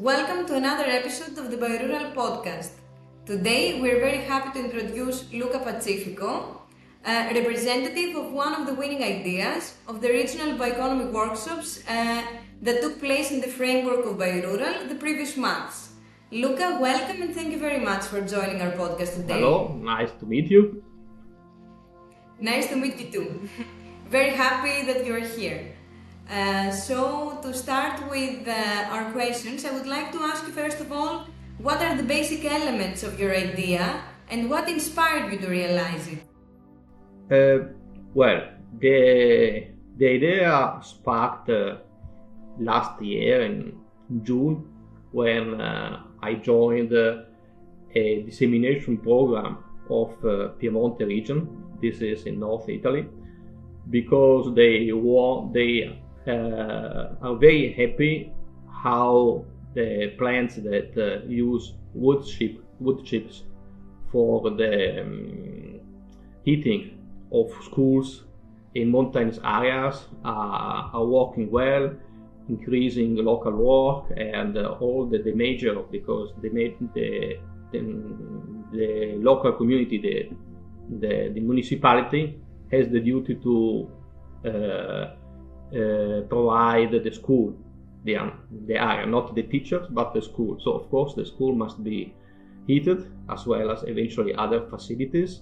Welcome to another episode of the BioRural podcast. Today we're very happy to introduce Luca Pacifico, a representative of one of the winning ideas of the regional bioeconomy workshops that took place in the framework of BioRural the previous months. Luca, welcome and thank you very much for joining our podcast today. Hello, nice to meet you. Nice to meet you too. Very happy that you're here. So to start with our questions, I would like to ask you first of all, what are the basic elements of your idea and what inspired you to realize it? The idea sparked last year in June when I joined a dissemination program of Piemonte region. This is in North Italy, because they are very happy how the plants that use wood chips for the heating of schools in mountainous areas are working well, increasing local work and all the measure, because the local community, the municipality has the duty to provide the school, the area, not the teachers, but the school. So of course the school must be heated, as well as eventually other facilities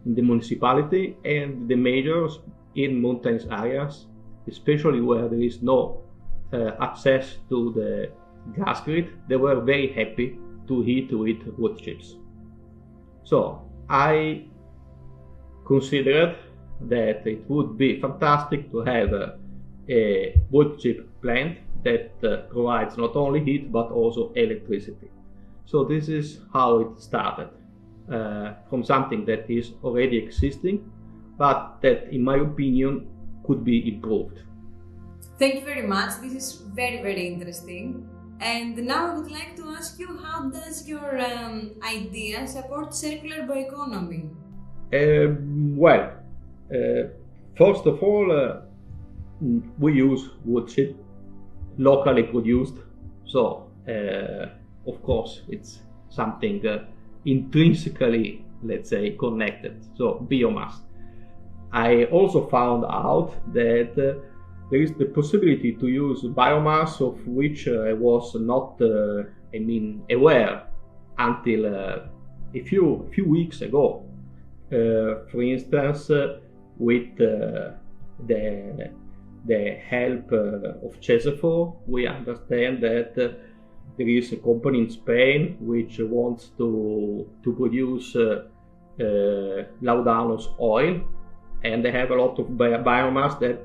in the municipality, and the measures in mountainous areas, especially where there is no access to the gas grid, they were very happy to heat with wood chips. So I considered that it would be fantastic to have a wood chip plant that provides not only heat but also electricity. So this is how it started, from something that is already existing, but that in my opinion could be improved. Thank you very much. This is very, very interesting. And now I would like to ask you, how does your idea support circular bioeconomy? First of all, we use wood chip, locally produced. So, of course, it's something intrinsically, let's say, connected. So, biomass. I also found out that there is the possibility to use biomass, of which I was not, aware until a few weeks ago. For instance, with the help of 𝐄𝐩𝐢𝐬𝐸, we understand that there is a company in Spain which wants to produce laudanus oil, and they have a lot of biomass that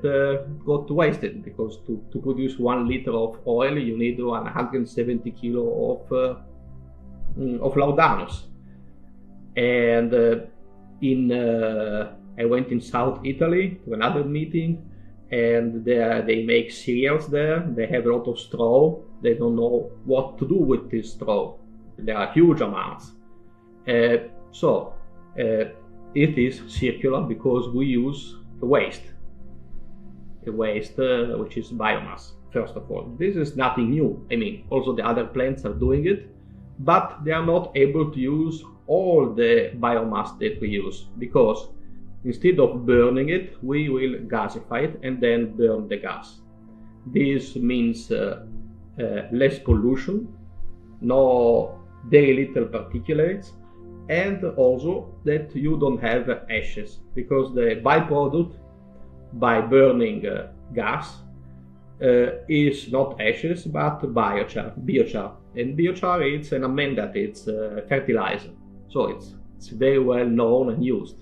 got wasted, because to produce 1 liter of oil you need 170 kilo of laudanus. And I went in South Italy to another meeting, and they make cereals there. They have a lot of straw. They don't know what to do with this straw. There are huge amounts. So it is circular because we use the waste, which is biomass. First of all, this is nothing new. Also the other plants are doing it, but they are not able to use all the biomass that we use, because instead of burning it, we will gasify it and then burn the gas. This means less pollution, very little particulates, and also that you don't have ashes, because the byproduct by burning gas is not ashes but biochar. And biochar, it's an amendment, it's fertilizer. So it's very well known and used.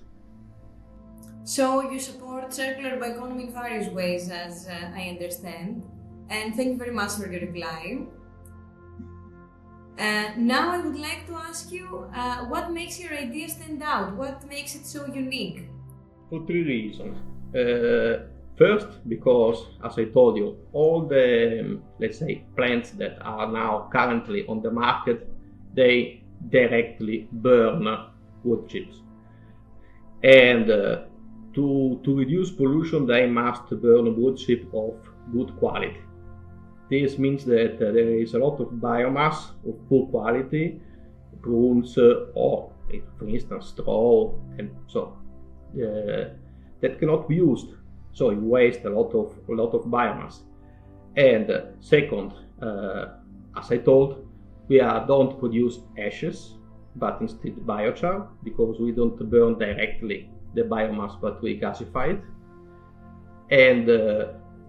So you support circular bioeconomy in various ways, as I understand, and thank you very much for your reply. Now I would like to ask you, what makes your idea stand out? What makes it so unique? For 3 reasons. First, because, as I told you, all the, let's say, plants that are now currently on the market, they directly burn wood chips. And to reduce pollution, they must burn wood chip of good quality. this means that there is a lot of biomass of poor quality, prunes or, for instance, straw, and so that cannot be used. So you waste a lot of biomass. And second, as I told, we don't produce ashes, but instead biochar, because we don't burn directly the biomass, but we gasify it. And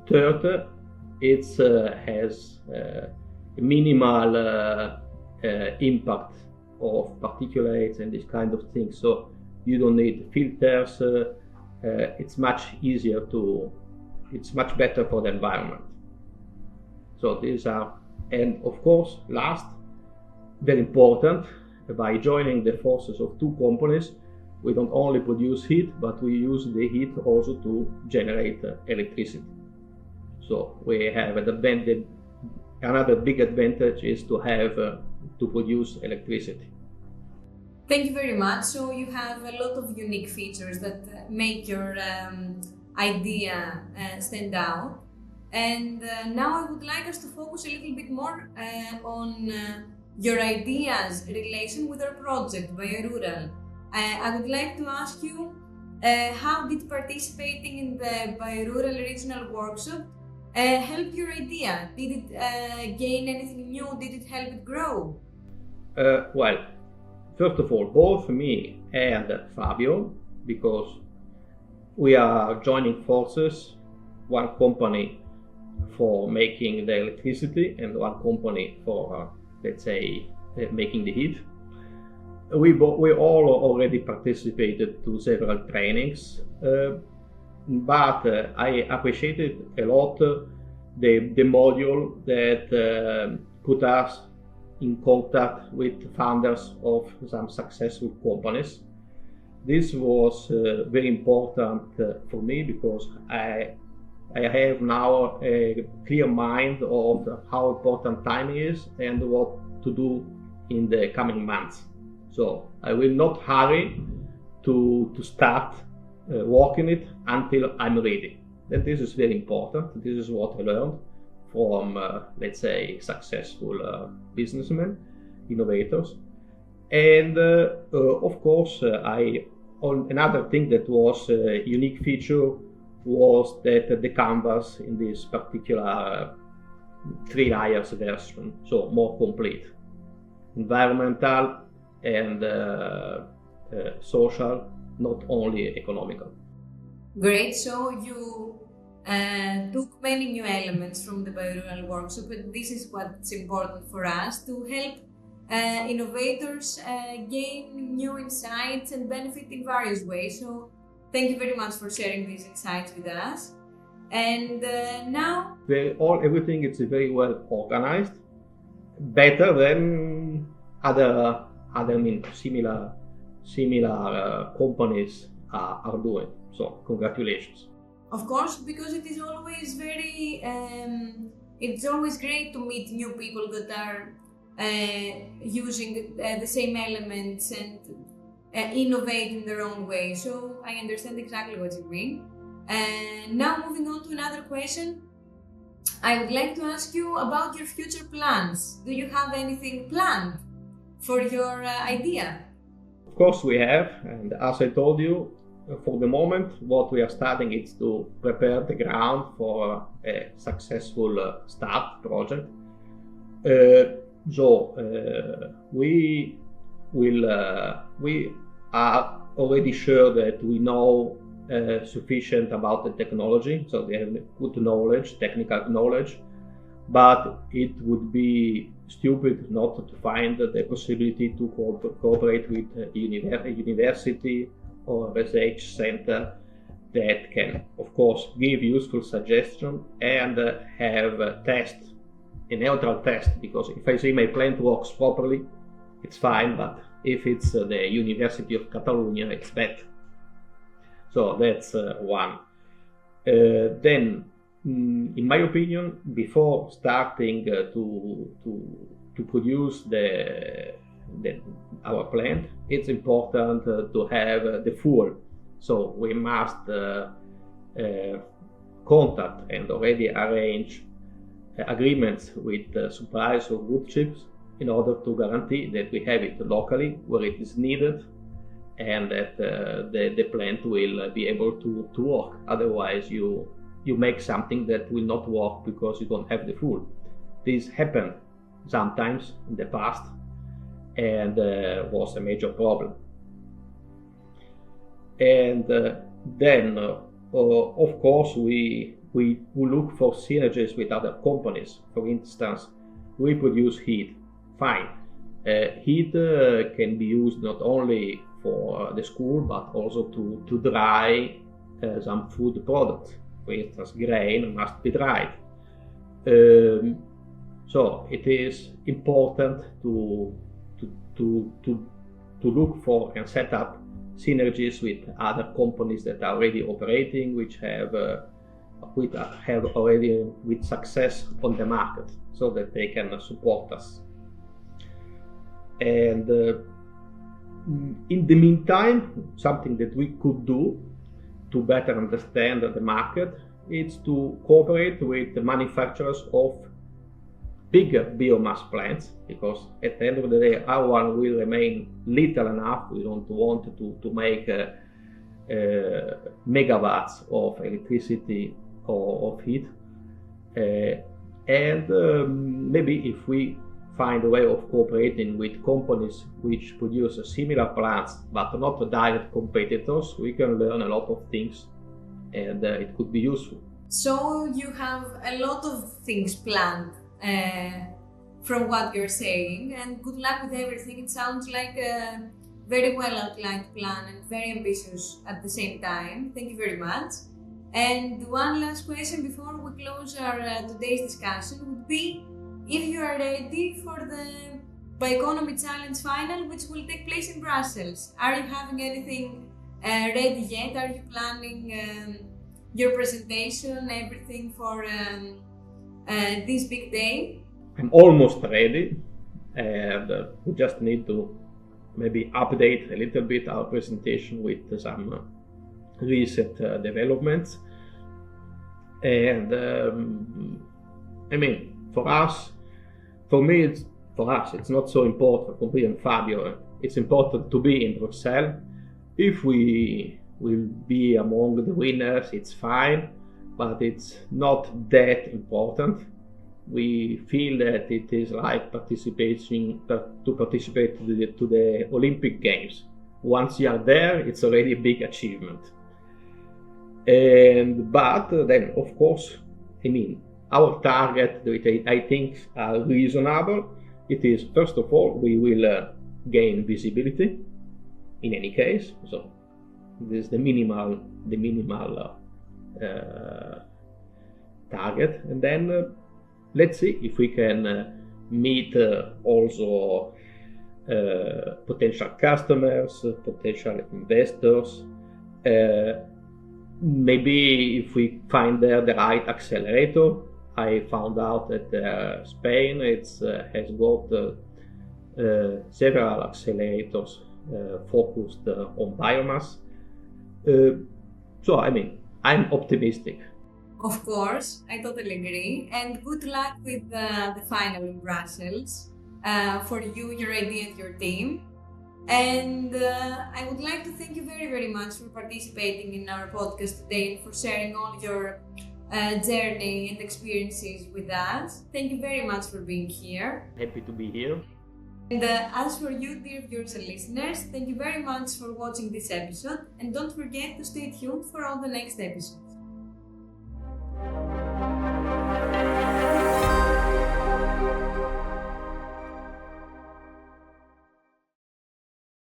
third, it has a minimal impact of particulates and this kind of things. So you don't need filters. It's much easier it's much better for the environment. So these are, and of course, last, very important, by joining the forces of two companies, we don't only produce heat, but we use the heat also to generate electricity. So we have another big advantage is to have to produce electricity. Thank you very much. So you have a lot of unique features that make your idea stand out. And now I would like us to focus a little bit more on your idea's relation with our project, BioRural. I would like to ask you, how did participating in the BioRural Regional Workshop help your idea? Did it gain anything new? Did it help it grow? Well, first of all, both me and Fabio, because we are joining forces, one company for making the electricity and one company for, let's say, making the heat. We all already participated to several trainings, but I appreciated a lot the module that put us in contact with founders of some successful companies. This was very important for me because I have now a clear mind of how important time is and what to do in the coming months. So I will not hurry to start working it until I'm ready. And this is very important. This is what I learned from, let's say, successful businessmen, innovators. And of course, another thing that was a unique feature was that the canvas in this particular 3 layers version, so more complete, environmental and social, not only economical. Great. So you took many new elements from the BioRural workshop, and this is what's important for us to help innovators gain new insights and benefit in various ways. So thank you very much for sharing these insights with us. And now everything is very well organized, better than other similar companies are doing. So congratulations. Of course, because it is always it's always great to meet new people that are using the same elements and innovate in their own way. So I understand exactly what you mean. And now moving on to another question, I would like to ask you about your future plans. Do you have anything planned for your idea? Of course we have, and as I told you, for the moment what we are starting is to prepare the ground for a successful start project. We are already sure that we know sufficient about the technology, so we have good knowledge, technical knowledge, but it would be stupid not to find the possibility to cooperate with a university or research center that can, of course, give useful suggestions and have a neutral test, because if I say my plant works properly, it's fine, but if it's the University of Catalonia, it's bad. So that's one. Then, in my opinion, before starting to produce our plant, it's important to have the fuel. So we must contact and already arrange agreements with suppliers of wood chips in order to guarantee that we have it locally where it is needed, and that the plant will be able to work. Otherwise, you make something that will not work because you don't have the fuel. This happened sometimes in the past and was a major problem. And then, of course, we look for synergies with other companies. For instance, we produce heat. Fine. Heat can be used not only for the school, but also to dry some food products. For instance, grain must be dried. So it is important to look for and set up synergies with other companies that are already operating, which have already with success on the market, so that they can support us. And in the meantime, something that we could do to better understand the market is to cooperate with the manufacturers of bigger biomass plants, because at the end of the day, our one will remain little enough. We don't want to make megawatts of electricity or of heat. And maybe if we find a way of cooperating with companies which produce similar plants but not direct competitors, we can learn a lot of things, and it could be useful. So you have a lot of things planned from what you're saying, and good luck with everything. It sounds like a very well outlined plan and very ambitious at the same time. Thank you very much. And one last question before we close our today's discussion would be if you are ready for the Bioeconomy Challenge final, which will take place in Brussels. Are you having anything ready yet? Are you planning your presentation, everything for this big day? I'm almost ready, and we just need to maybe update a little bit our presentation with some recent developments. And I mean, for me, it's not so important. For me and Fabio, it's important to be in Brussels. If we will be among the winners, it's fine, but it's not that important. We feel that it is like participating to the Olympic Games. Once you are there, it's already a big achievement. But then, of course, I mean, our target, I think, are reasonable. It is, first of all, we will gain visibility in any case. So this is the minimal target, and then let's see if we can meet also potential customers, potential investors. Maybe if we find there the right accelerator. I found out that Spain has got several accelerators focused on biomass. So I mean, I'm optimistic. Of course, I totally agree. And good luck with the final in Brussels for you, your idea, and your team. And I would like to thank you very, very much for participating in our podcast today and for sharing all your journey and experiences with us. Thank you very much for being here. Happy to be here. And as for you, dear viewers and listeners, thank you very much for watching this episode, and don't forget to stay tuned for all the next episodes.